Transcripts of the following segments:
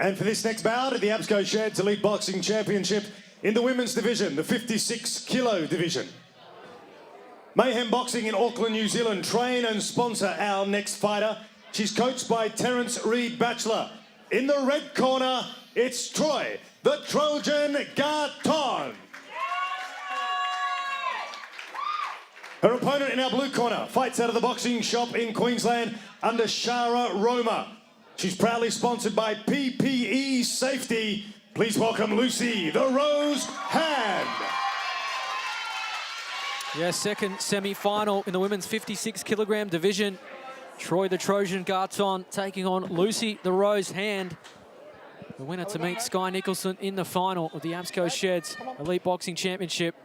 And for this next bout at the Absco Sheds Elite Boxing Championship in the women's division, the 56 kilo division. Mayhem Boxing in Auckland, New Zealand train and sponsor our next fighter. She's coached by Terence Reed Batchelor. In the red corner, it's Troy, the Trojan Garton. Her opponent in our blue corner fights out of the boxing shop in Queensland under Shara Roma. She's proudly sponsored by PPE Safety. Please welcome Luci, the Rose Hand. Yeah, second semi-final in the women's 56 kilogram division. Troy the Trojan Garton taking on Luci the Rose Hand. The winner to meet Skye Nicolson in the final of the Absco Sheds Elite Boxing Championship.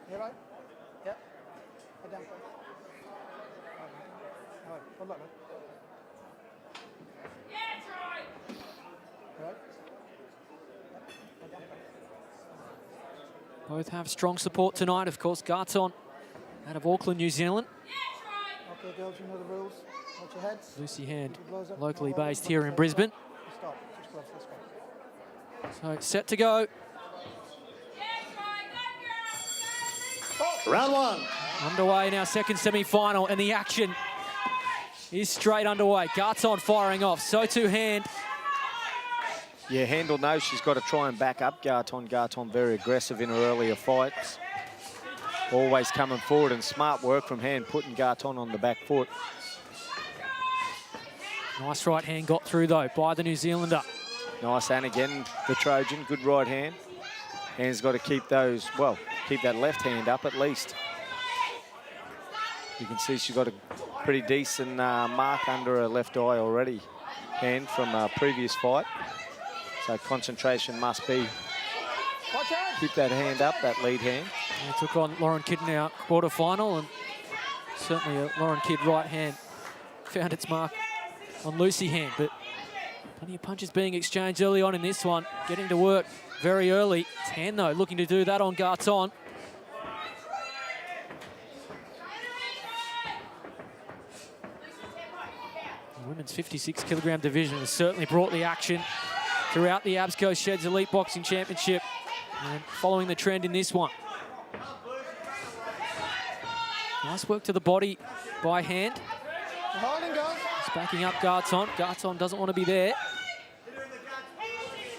Both have strong support tonight, of course. Garton out of Auckland, New Zealand. Okay, girls, you know the rules. Watch your heads. Luci Hand, locally based here in Brisbane. Stop. Just gloves, let's go. So set to go. Round one. Underway in our second semi-final, and the action is straight underway. Garton firing off, so too Hand. Yeah, Handel knows she's got to try and back up Garton. Garton very aggressive in her earlier fights. Always coming forward, and smart work from Hand, putting Garton on the back foot. Nice right hand got through, though, by the New Zealander. Nice, and again, the Trojan, good right hand. Hand's got to keep those, well, keep that left hand up at least. You can see she's got a pretty decent mark under her left eye already, Hand, from a previous fight. So concentration must be, keep that hand up, that lead hand. He took on Lauren Kidd in our quarterfinal, and certainly a Lauren Kidd right hand found its mark on Luci Hand, but plenty of punches being exchanged early on in this one, getting to work very early. It's Hand, though, looking to do that on Garton. The women's 56 kilogram division has certainly brought the action throughout the Absco Sheds Elite Boxing Championship, and following the trend in this one. Nice work to the body by Hand. It's backing up Garton. Garton doesn't want to be there.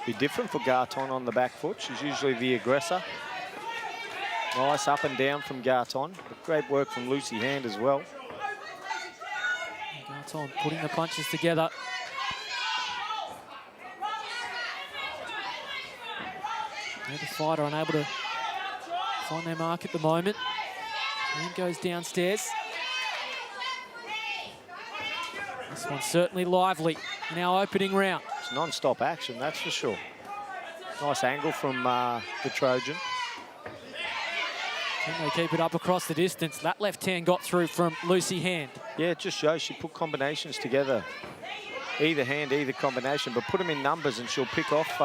Be different for Garton on the back foot. She's usually the aggressor. Nice up and down from Garton. But great work from Luci Hand as well. Garton putting the punches together. Neither fighter unable to find their mark at the moment. Hand goes downstairs. This one's certainly lively in our opening round. It's non-stop action, that's for sure. Nice angle from the Trojan. Can they keep it up across the distance? That left hand got through from Luci Hand. Yeah, it just shows she put combinations together. Either hand, either combination, but put them in numbers and she'll pick off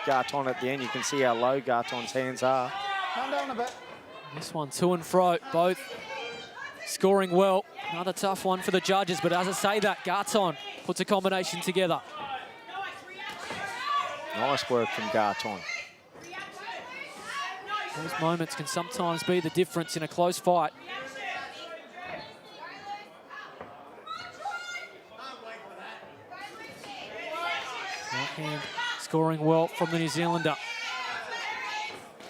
Garton at the end. You can see how low Garton's hands are. Calm down a bit. This one to and fro, both scoring well. Another tough one for the judges, but as I say that, Garton puts a combination together. Nice work from Garton. Those moments can sometimes be the difference in a close fight. Right hand scoring well from the New Zealander.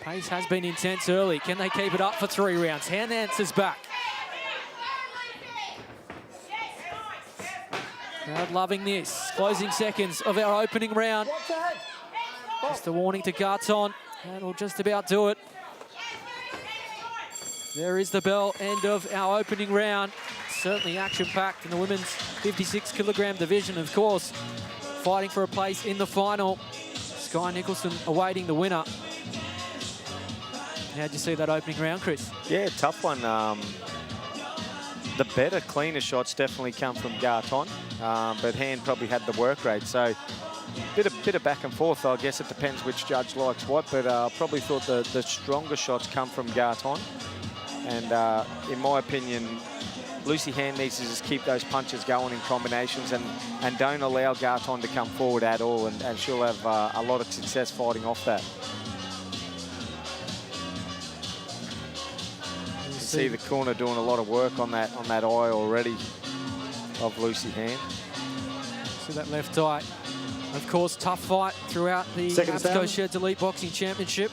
Pace has been intense early. Can they keep it up for 3 rounds? Hand answers back. Crowd loving this. Closing seconds of our opening round. Just a warning to Garton. That'll just about do it. There is the bell, end of our opening round. Certainly action-packed in the women's 56 kilogram division, of course. Fighting for a place in the final. Skye Nicolson awaiting the winner. How'd you see that opening round, Chris? Yeah, tough one. The better, cleaner shots definitely come from Garton, but Hand probably had the work rate. So bit of back and forth. I guess it depends which judge likes what, but I probably thought the stronger shots come from Garton. And in my opinion, Lucy Hand needs to just keep those punches going in combinations and don't allow Garton to come forward at all, and she'll have a lot of success fighting off that. You see the corner doing a lot of work on that eye already of Lucy Hand. See that left eye. Of course, tough fight throughout the Absco Sheds Elite Boxing Championship.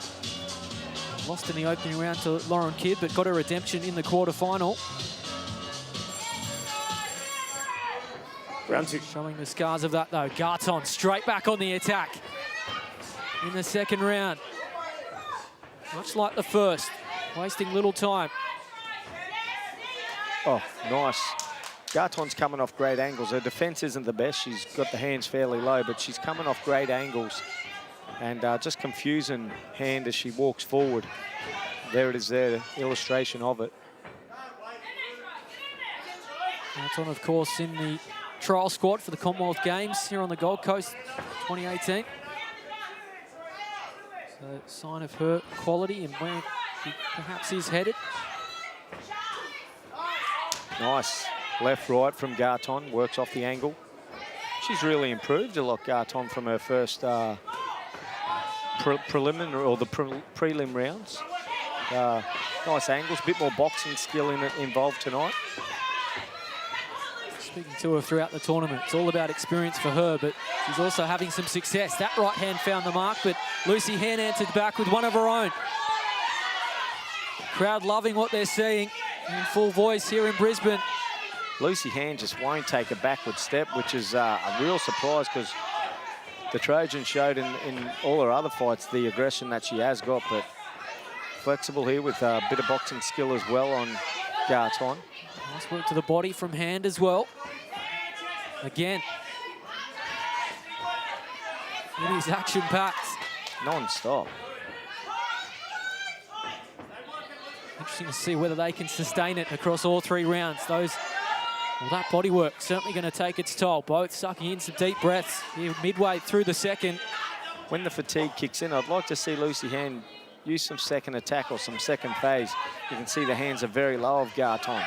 Lost in the opening round to Lauren Kidd, but got a redemption in the quarterfinal. Round 2. Showing the scars of that, though. Garton straight back on the attack in the second round. Much like the first, wasting little time. Oh, nice. Garton's coming off great angles. Her defense isn't the best. She's got the hands fairly low, but she's coming off great angles and just confusing Hand as she walks forward. There it is there, the illustration of it. Garton, of course, in the trial squad for the Commonwealth Games here on the Gold Coast 2018. So, sign of her quality and where she perhaps is headed. Nice. Left, right from Garton, works off the angle. She's really improved a lot, Garton, from her first preliminary or the prelim rounds. Nice angles, a bit more boxing skill involved tonight. Speaking to her throughout the tournament, it's all about experience for her, but she's also having some success. That right hand found the mark, but Lucy Hand answered back with one of her own. Crowd loving what they're seeing in full voice here in Brisbane. Lucy Hand just won't take a backward step, which is a real surprise because the Trojan showed in all her other fights the aggression that she has got, but flexible here with a bit of boxing skill as well on Garton. Nice work to the body from Hand as well. Again. It is action-packed. Non-stop. Interesting to see whether they can sustain it across all 3 rounds. Well, that body work certainly going to take its toll. Both sucking in some deep breaths here midway through the second. When the fatigue kicks in, I'd like to see Lucy Hand use some second attack or some second phase. You can see the hands are very low of Garton.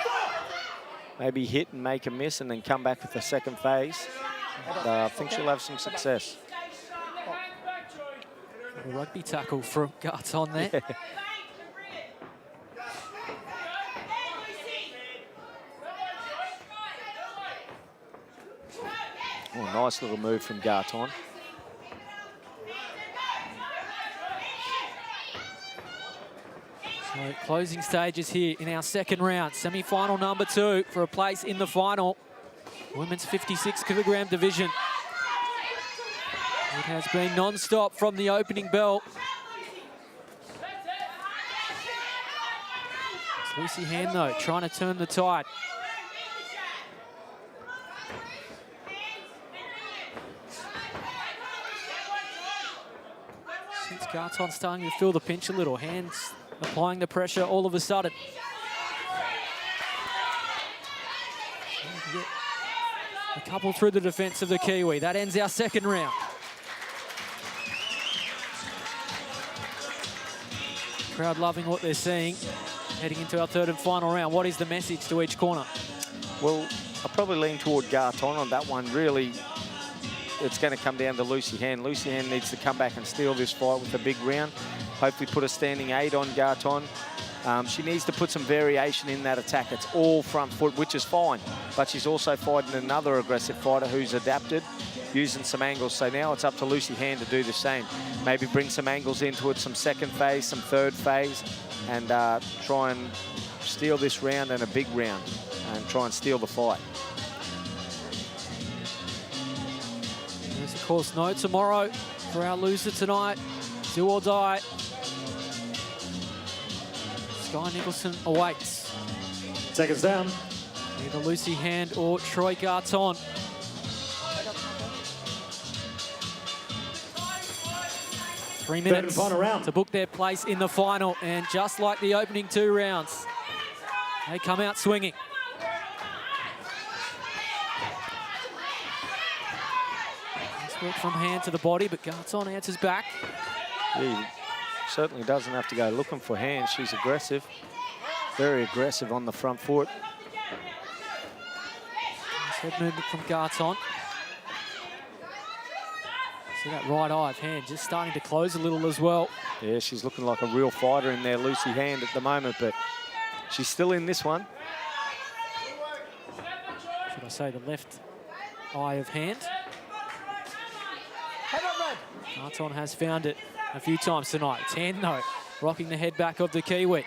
Maybe hit and make a miss and then come back with the second phase. And, I think she'll have some success. A rugby tackle from Garton there. Yeah. Oh, nice little move from Garton. So closing stages here in our second round. Semi-final number 2 for a place in the final. Women's 56-kilogram division. It has been non-stop from the opening bell. It's Lucy Hand, though, trying to turn the tide. Since Garton starting to feel the pinch a little, Hands applying the pressure all of a sudden. A couple through the defence of the Kiwi. That ends our second round. Crowd loving what they're seeing. Heading into our third and final round. What is the message to each corner? Well, I'll probably lean toward Garton on that one. Really, it's going to come down to Lucy Hand. Lucy Hand needs to come back and steal this fight with a big round. Hopefully put a standing 8 on Garton. She needs to put some variation in that attack. It's all front foot, which is fine. But she's also fighting another aggressive fighter who's adapted, using some angles. So now it's up to Lucy Hand to do the same. Maybe bring some angles into it, some second phase, some third phase, and try and steal this round and a big round, and try and steal the fight. There's, of course, no tomorrow for our loser tonight. Do or die. Skye Nicolson awaits. Seconds down. Either Lucy Hand or Troy Garton. Three minutes to book their place in the final. And just like the opening 2 rounds, they come out swinging. Nice work from Hand to the body, but Garton answers back. Yeah, he certainly doesn't have to go looking for Hand. She's aggressive, very aggressive on the front foot. Head movement from Garton. See that right eye of Hand just starting to close a little as well. Yeah, she's looking like a real fighter in there, Luci Hand, at the moment, but she's still in this one. Should I say the left eye of Hand? Head up, Red. Garton has found it a few times tonight. It's Hand, though, rocking the head back of the Kiwi.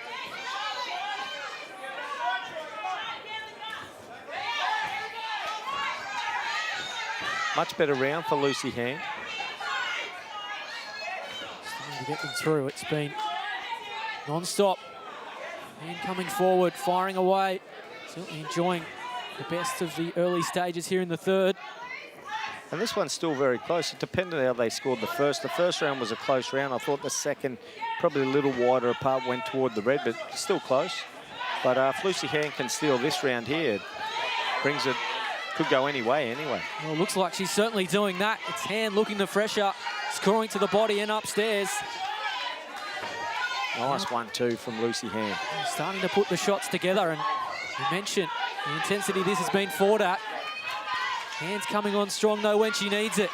Much better round for Luci Hand. Starting to get them through. It's been non-stop. Hand coming forward, firing away. Certainly enjoying the best of the early stages here in the third. And this one's still very close. It depended on how they scored the first. The first round was a close round. I thought the second, probably a little wider apart, went toward the red, but still close. But if Luci Hand can steal this round here, brings it, could go any way anyway. Well, looks like she's certainly doing that. It's Hand looking the fresher, scoring to the body and upstairs. Nice 1-2 from Luci Hand. Starting to put the shots together, and you mentioned the intensity this has been fought at. Hand's coming on strong though when she needs it.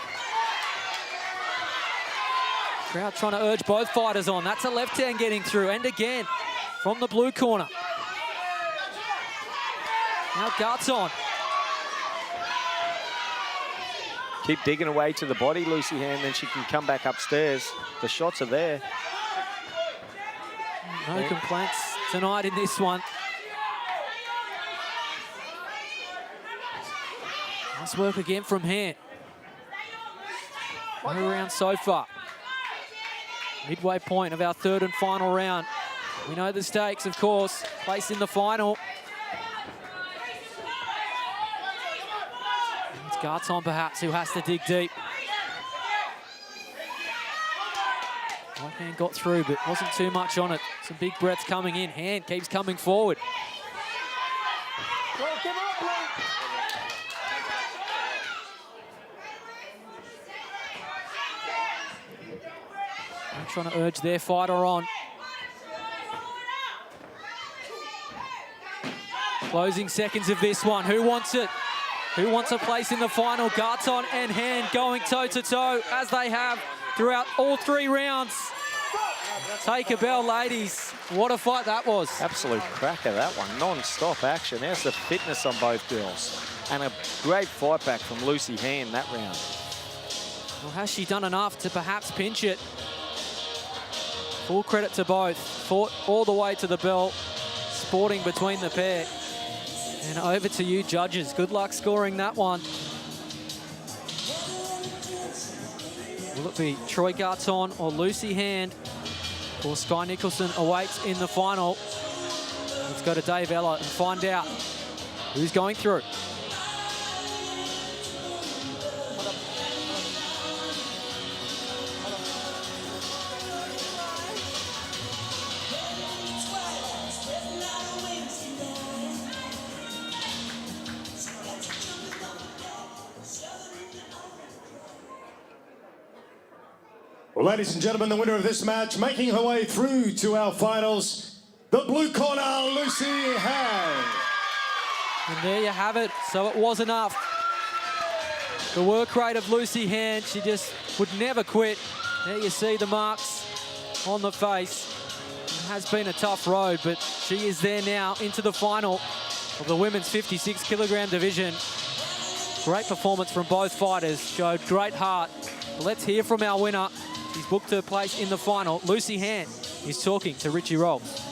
Crowd trying to urge both fighters on. That's a left hand getting through, and again from the blue corner. Now Garton. Keep digging away to the body, Luci Hand, then she can come back upstairs. The shots are there. No complaints tonight in this one. Nice work again from Hand. No round so far. Midway point of our third and final round. We know the stakes, of course. Place in the final. It's Garton, perhaps, who has to dig deep. Right hand got through, but wasn't too much on it. Some big breaths coming in. Hand keeps coming forward. Well, give her up, Blue. They're trying to urge their fighter on. Closing seconds of this one. Who wants it? Who wants a place in the final? Garton and Hand going toe-to-toe, as they have throughout all three rounds. Take a bell, ladies. What a fight that was. Absolute cracker, that one. Non-stop action. There's the fitness on both girls. And a great fight back from Luci Hand that round. Well, has she done enough to perhaps pinch it? Full credit to both. Fought all the way to the bell. Sporting between the pair. And over to you, judges. Good luck scoring that one. Will it be Troy Garton or Luci Hand? Or Skye Nicolson awaits in the final. Let's go to Dave Ella and find out who's going through. Well, ladies and gentlemen, the winner of this match, making her way through to our finals, the blue corner, Luci Hand. And there you have it. So it was enough. The work rate of Luci Hand, she just would never quit. There you see the marks on the face. It has been a tough road, but she is there now into the final of the women's 56 kilogram division. Great performance from both fighters, showed great heart. But let's hear from our winner. She's booked her place in the final. Luci Hand is talking to Richie Rolls.